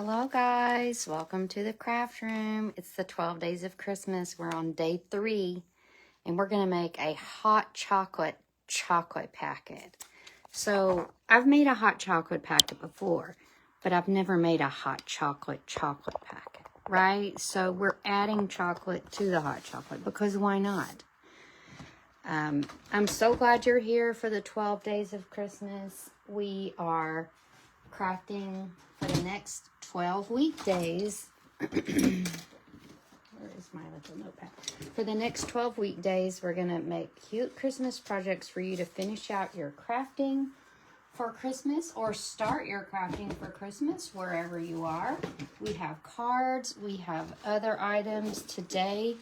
Hello guys, welcome to the craft room. It's the 12 days of Christmas. We're on day 3 and we're going to make a hot chocolate packet. So I've made a hot chocolate packet before, but I've never made a hot chocolate packet, right? So we're adding chocolate to the hot chocolate because why not? I'm so glad you're here for the 12 days of Christmas. We are crafting for the next 12 weekdays. Where is my little notepad? For the next 12 weekdays, we're going to make cute Christmas projects for you to finish out your crafting for Christmas or start your crafting for Christmas wherever you are. We have cards. We have other items. Today,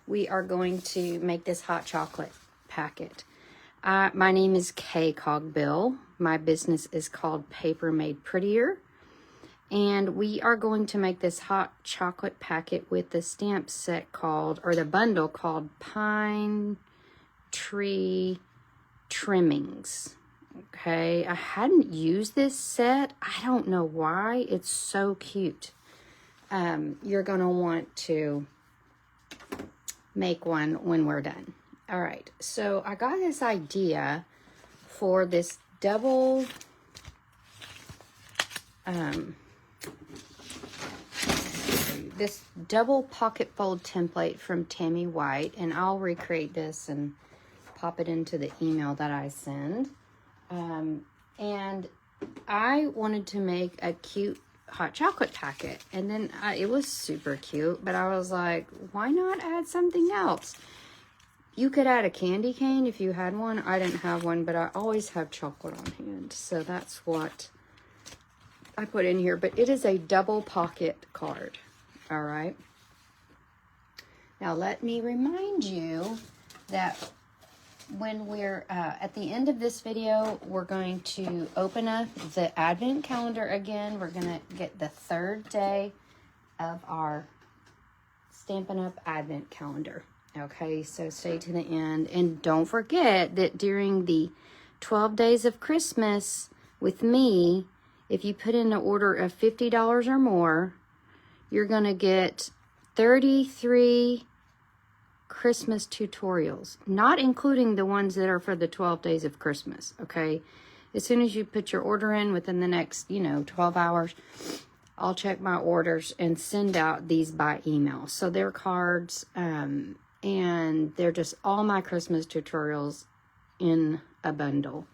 we are going to make this hot chocolate packet. My name is Cogbill. My business is called Paper Made Prettier. And we are going to make this hot chocolate packet with the stamp set called, or the bundle called Pine Tree Trimmings. Okay, I hadn't used this set. I don't know why. It's so cute. You're going to want to make one when we're done. All right, so I got this idea for this double pocket fold template from Tammy White, and I'll recreate this and pop it into the email that I send. And I wanted to make a cute hot chocolate packet, and then it was super cute, but I was like, why not add something else? You could add a candy cane if you had one. I didn't have one, but I always have chocolate on hand. So that's what I put in here. But it is a double pocket card. All right. Now let me remind you that when we're at the end of this video, we're going to open up the advent calendar again. We're going to get the 3rd day of our Stampin' Up! Advent calendar. Okay, so stay to the end. And don't forget that during the 12 days of Christmas with me, if you put in an order of $50 or more, you're going to get 33 Christmas tutorials, not including the ones that are for the 12 days of Christmas, okay? As soon as you put your order in within the next, 12 hours, I'll check my orders and send out these by email. So they're cards, and they're just all my Christmas tutorials in a bundle.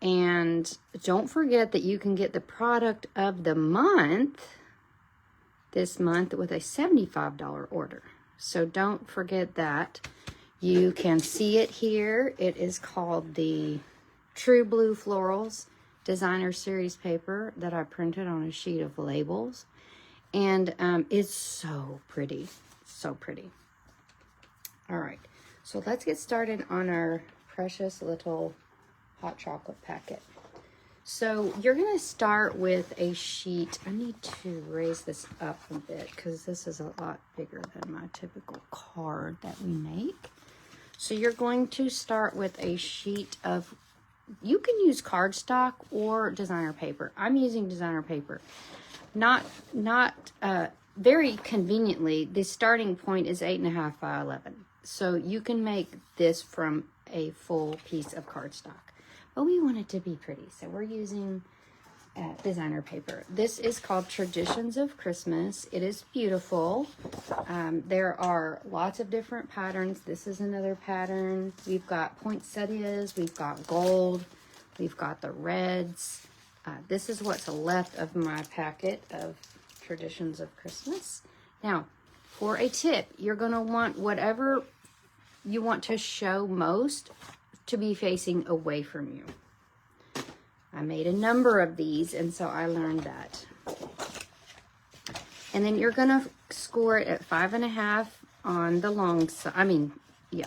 And don't forget that you can get the product of the month this month with a $75 order. So don't forget that. You can see it here. It is called the True Blue Florals Designer Series paper that I printed on a sheet of labels. And it's so pretty. So pretty. All right, so let's get started on our precious little hot chocolate packet. So you're going to start with a sheet. I need to raise this up a bit because this is a lot bigger than my typical card that we make. So you're going to start with a sheet of, you can use cardstock or designer paper. I'm using designer paper. Not very conveniently, the starting point is 8.5 by 11. So you can make this from a full piece of cardstock. But we want it to be pretty, so we're using designer paper. This is called Traditions of Christmas. It is beautiful. There are lots of different patterns. This is another pattern. We've got poinsettias. We've got gold. We've got the reds. This is what's left of my packet of Traditions of Christmas. Now, for a tip, you're going to want whatever you want to show most to be facing away from you. I made a number of these, and so I learned that. And then you're going to score it at 5.5 on the long side.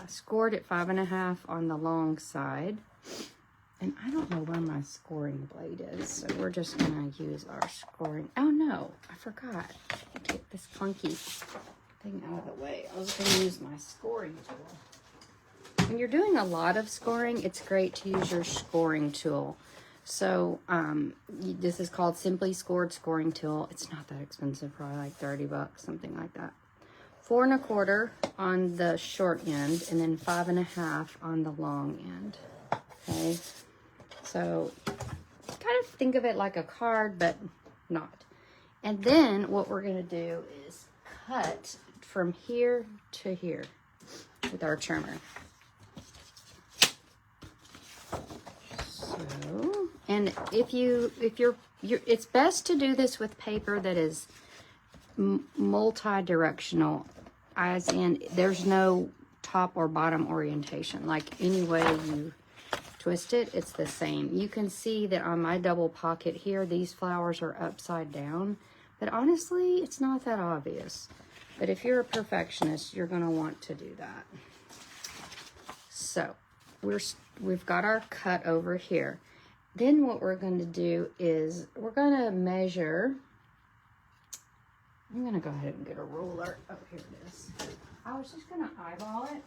Score it at 5.5 on the long side. And I don't know where my scoring blade is, so we're just going to use our scoring. Oh, no, I forgot. I'll take this clunky thing out of the way. I was going to use my scoring tool. When you're doing a lot of scoring, it's great to use your scoring tool. So this is called Simply Scored Scoring Tool. It's not that expensive, probably like 30 bucks, something like that. 4 1/4 on the short end, and then 5 1/2 on the long end. Okay, so kind of think of it like a card, but not. And then what we're going to do is cut from here to here with our trimmer. So, and if you're it's best to do this with paper that is multi-directional, as in there's no top or bottom orientation. Like any way you twist it, it's the same. You can see that on my double pocket here, these flowers are upside down, but honestly, it's not that obvious. But if you're a perfectionist, you're going to want to do that. So we've got our cut over here. Then what we're going to do is we're going to measure. I'm going to go ahead and get a ruler. Oh, here it is. I was just going to eyeball it.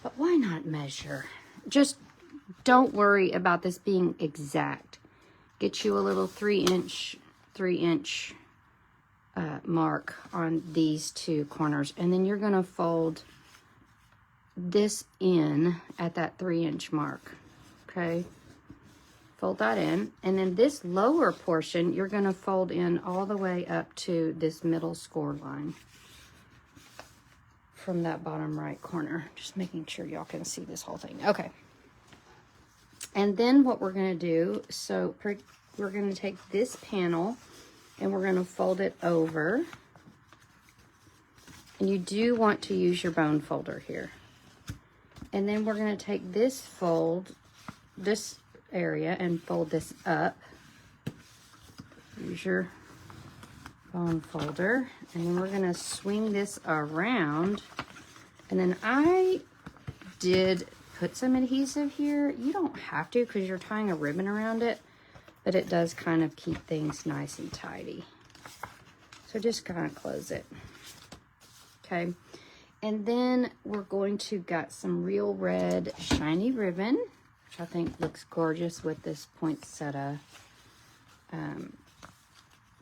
But why not measure? Just don't worry about this being exact. Get you a little 3-inch mark on these two corners. And then you're going to fold this in at that 3-inch mark. Okay? Fold that in, and then this lower portion you're going to fold in all the way up to this middle score line from that bottom right corner. Just making sure y'all can see this whole thing. Okay. And then what we're going to do, so we're going to take this panel and we're going to fold it over. And you do want to use your bone folder here. And then we're going to take this this area, and fold this up. Use your bone folder, and then we're going to swing this around. And then I did put some adhesive here. You don't have to because you're tying a ribbon around it, but it does kind of keep things nice and tidy. So just kind of close it. Okay. And then we're going to get some real red shiny ribbon, which I think looks gorgeous with this poinsettia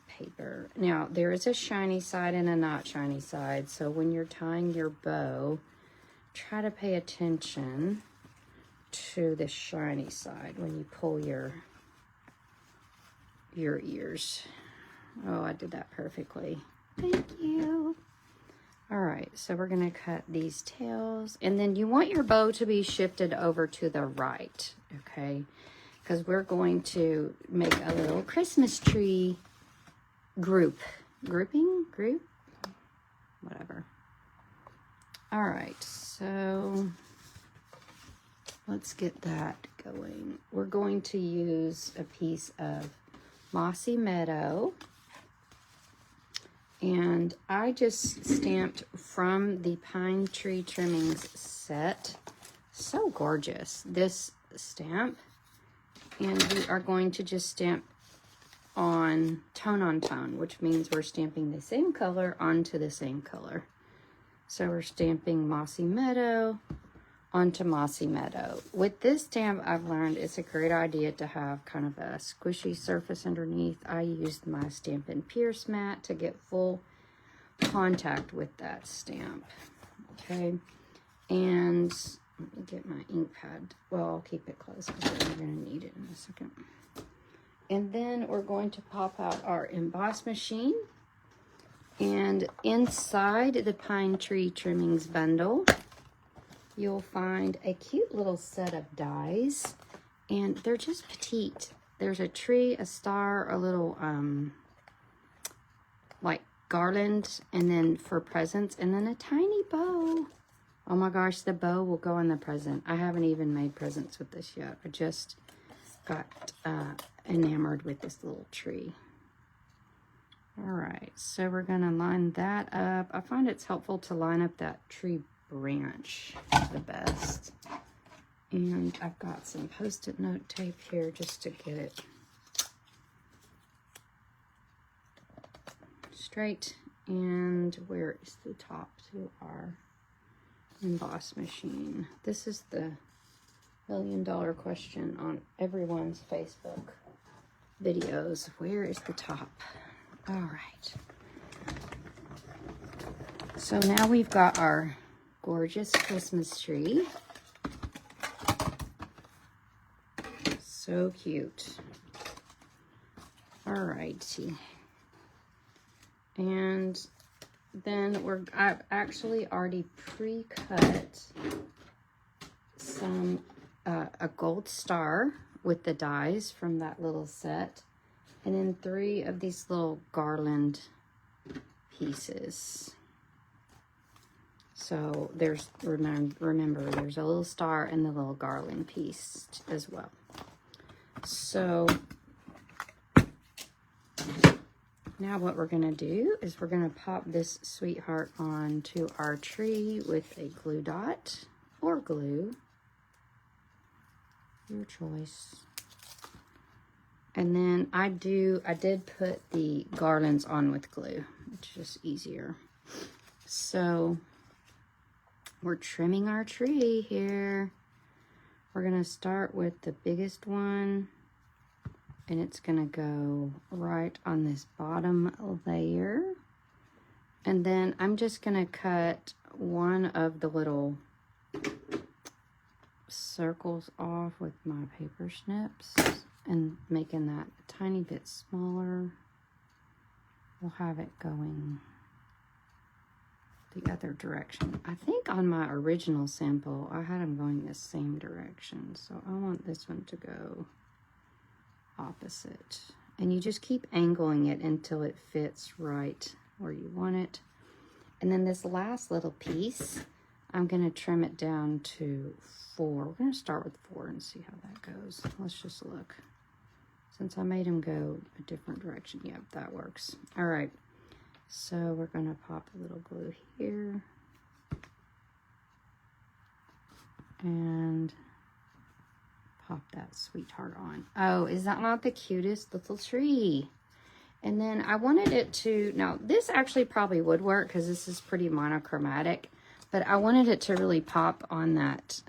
paper. Now, there is a shiny side and a not shiny side, so when you're tying your bow, try to pay attention to the shiny side when you pull your ears. Oh, I did that perfectly. Thank you. All right, so we're going to cut these tails, and then you want your bow to be shifted over to the right, okay? Because we're going to make a little Christmas tree group. Grouping? Group? Whatever. All right, so let's get that going. We're going to use a piece of Mossy Meadow. And I just stamped from the Pine Tree Trimmings set. So gorgeous, this stamp. And we are going to just stamp on tone, which means we're stamping the same color onto the same color. So we're stamping Mossy Meadow onto Mossy Meadow. With this stamp, I've learned it's a great idea to have kind of a squishy surface underneath. I used my Stampin' Pierce mat to get full contact with that stamp. Okay, and let me get my ink pad. Well, I'll keep it close because we're going to need it in a second. And then we're going to pop out our emboss machine. And inside the Pine Tree Trimmings bundle, you'll find a cute little set of dies, and they're just petite. There's a tree, a star, a little like garland, and then for presents, and then a tiny bow. Oh my gosh, the bow will go in the present. I haven't even made presents with this yet. I just got enamored with this little tree. All right, so we're gonna line that up. I find it's helpful to line up that tree branch the best. And I've got some Post-it note tape here just to get it straight. And where is the top to our emboss machine? This is the million-dollar question on everyone's Facebook videos. Where is the top? All right. So now we've got our gorgeous Christmas tree. So cute. All righty. And then I've actually already pre-cut some a gold star with the dies from that little set, and then 3 of these little garland pieces. So there's, remember there's a little star and the little garland piece as well. So now what we're gonna do is we're gonna pop this sweetheart onto our tree with a glue dot or glue, your choice. And then I did put the garlands on with glue. It's just easier. So we're trimming our tree here. We're gonna start with the biggest one, and it's gonna go right on this bottom layer. And then I'm just gonna cut one of the little circles off with my paper snips and making that a tiny bit smaller. We'll have it going the other direction. I think on my original sample, I had them going the same direction. So I want this one to go opposite. And you just keep angling it until it fits right where you want it. And then this last little piece, I'm gonna trim it down to 4. We're gonna start with 4 and see how that goes. Let's just look. Since I made them go a different direction, yep, that works. All right. So we're gonna pop a little glue here and pop that sweetheart on. Oh, is that not the cutest little tree? And then I wanted it to, now this actually probably would work because this is pretty monochromatic, but I wanted it to really pop on that,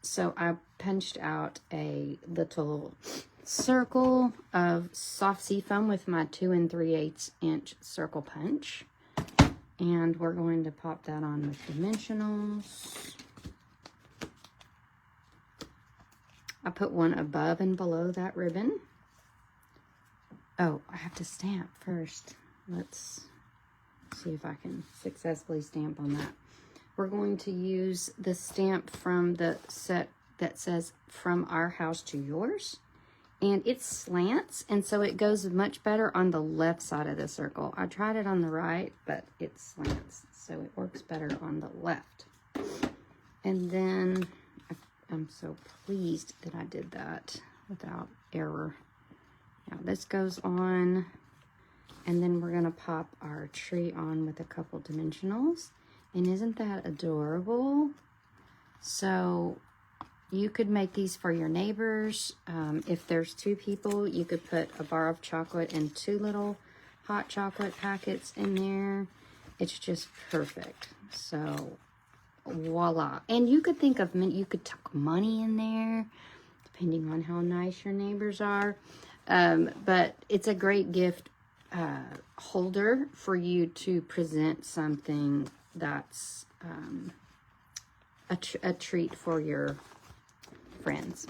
so I punched out a little circle of soft seafoam with my 2 3/8 inch circle punch. And we're going to pop that on with dimensionals. I put one above and below that ribbon. Oh, I have to stamp first. Let's see if I can successfully stamp on that. We're going to use the stamp from the set that says "From Our House to Yours." And it slants, and so it goes much better on the left side of the circle. I tried it on the right, but it slants, so it works better on the left. And then I'm so pleased that I did that without error. Now this goes on, and then we're gonna pop our tree on with a couple dimensionals. And isn't that adorable? So you could make these for your neighbors. If there's 2 people, you could put a bar of chocolate and 2 little hot chocolate packets in there. It's just perfect. So voila. And you could think of, you could tuck money in there, depending on how nice your neighbors are. But it's a great gift holder for you to present something that's a treat for your friends.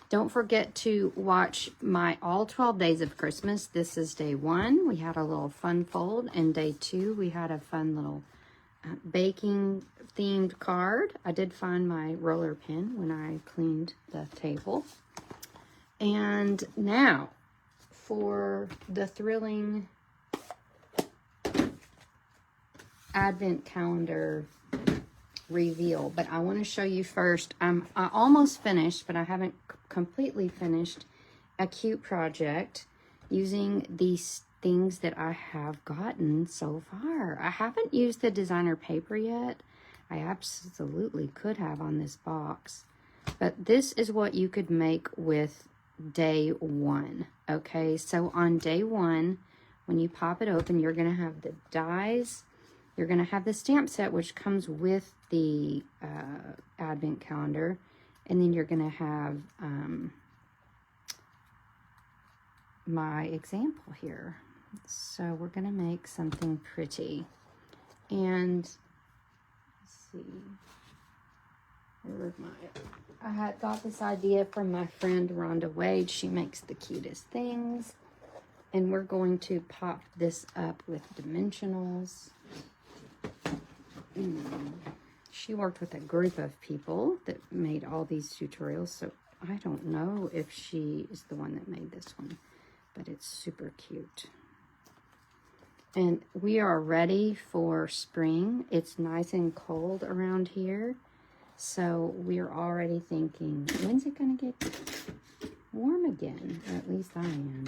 Don't forget to watch my all 12 days of Christmas. This is day 1. We had a little fun fold, and day 2 we had a fun little baking themed card. I did find my roller pin when I cleaned the table. And now for the thrilling advent calendar reveal, but I want to show you first. I almost finished, but I haven't completely finished a cute project using these things that I have gotten so far. I haven't used the designer paper yet. I absolutely could have on this box, but this is what you could make with day 1. Okay, so on day 1, when you pop it open, you're going to have the dies You're going to have the stamp set, which comes with the advent calendar. And then you're going to have my example here. So we're going to make something pretty. And let's see. Where's I had got this idea from my friend Rhonda Wade. She makes the cutest things. And we're going to pop this up with dimensionals. She worked with a group of people that made all these tutorials, so I don't know if she is the one that made this one, but it's super cute. And we are ready for spring. It's nice and cold around here, so we're already thinking, when's it gonna get warm again? Or at least I am.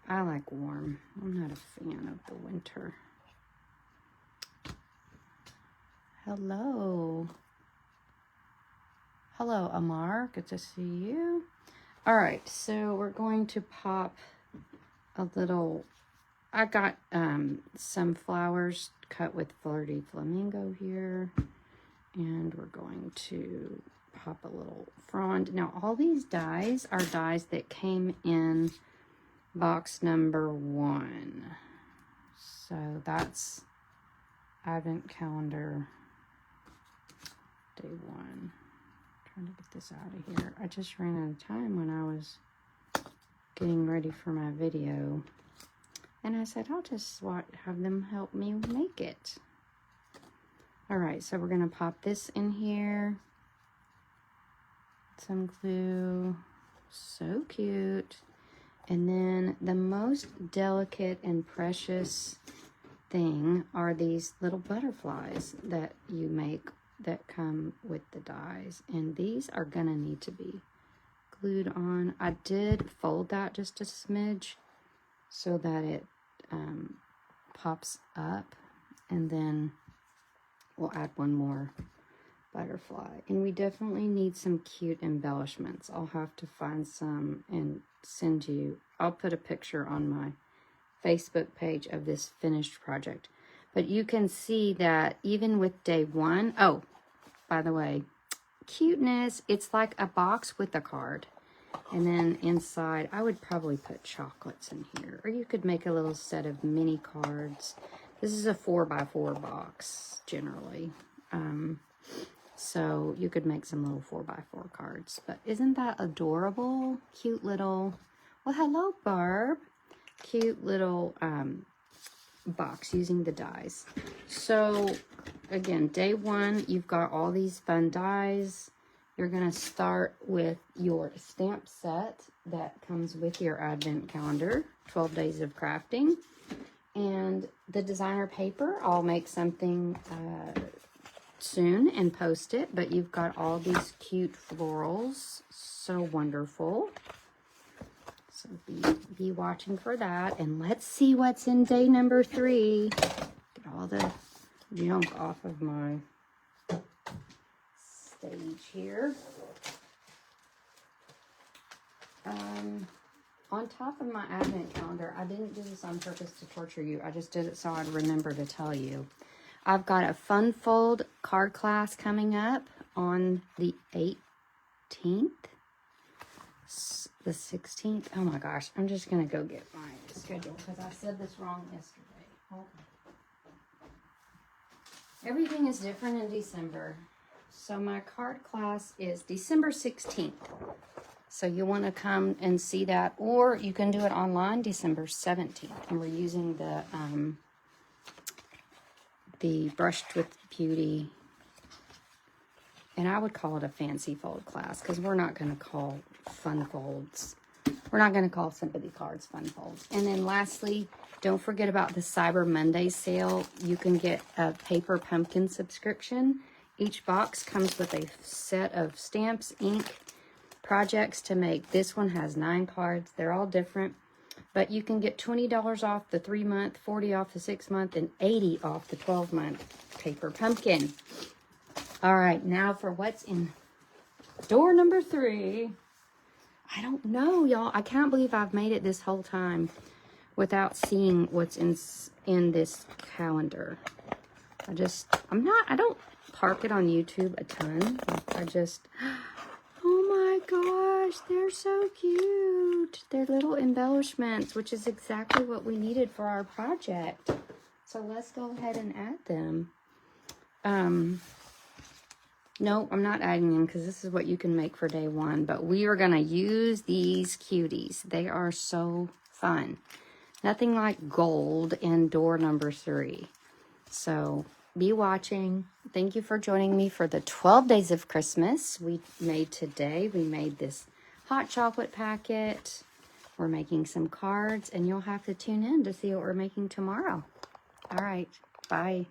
I like warm. I'm not a fan of the winter. Hello. Hello, Amar. Good to see you. All right, so we're going to pop a little... I got some flowers cut with Flirty Flamingo here. And we're going to pop a little frond. Now, all these dies are dies that came in box number 1. So that's Advent Calendar Day 1. Trying to get this out of here. I just ran out of time when I was getting ready for my video. And I said, I'll just have them help me make it. All right, so we're going to pop this in here. Some glue. So cute. And then the most delicate and precious thing are these little butterflies that you make that come with the dies. And these are going to need to be glued on. I did fold that just a smidge so that it pops up. And then we'll add one more butterfly. And we definitely need some cute embellishments. I'll have to find some and send you. I'll put a picture on my Facebook page of this finished project. But you can see that even with day 1, oh, by the way, cuteness, it's like a box with a card. And then inside, I would probably put chocolates in here. Or you could make a little set of mini cards. This is a 4x4 box, generally. So you could make some little 4x4 cards. But isn't that adorable? Cute little, well, hello, Barb. Cute little box using the dies. So, again, day 1, you've got all these fun dies. You're going to start with your stamp set that comes with your advent calendar, 12 days of crafting. And the designer paper, I'll make something soon and post it. But you've got all these cute florals. So wonderful. So be watching for that. And let's see what's in day number 3. Get all the junk off of my stage here. On top of my advent calendar, I didn't do this on purpose to torture you. I just did it so I'd remember to tell you. I've got a fun fold card class coming up on the 18th. The 16th. Oh my gosh. I'm just going to go get my schedule because I said this wrong yesterday. Hold on. Everything is different in December. So my card class is December 16th. So you want to come and see that, or you can do it online December 17th. And we're using the Brushed with Beauty, and I would call it a fancy fold class because we're not going to call fun folds. We're not going to call sympathy cards fun folds. And then lastly, don't forget about the Cyber Monday sale. You can get a paper pumpkin subscription. Each box comes with a set of stamps, ink, projects to make. This one has 9 cards. They're all different. But you can get $20 off the 3-month, $40 off the 6-month, and $80 off the 12-month paper pumpkin. All right, now for what's in door number 3. I don't know, y'all. I can't believe I've made it this whole time without seeing what's in this calendar. I don't park it on YouTube a ton. Oh my gosh, they're so cute. They're little embellishments, which is exactly what we needed for our project. So let's go ahead and add them. No, I'm not adding them because this is what you can make for day one. But we are going to use these cuties. They are so fun. Nothing like gold in door number 3. So be watching. Thank you for joining me for the 12 days of Christmas we made today. We made this hot chocolate packet. We're making some cards. And you'll have to tune in to see what we're making tomorrow. All right. Bye.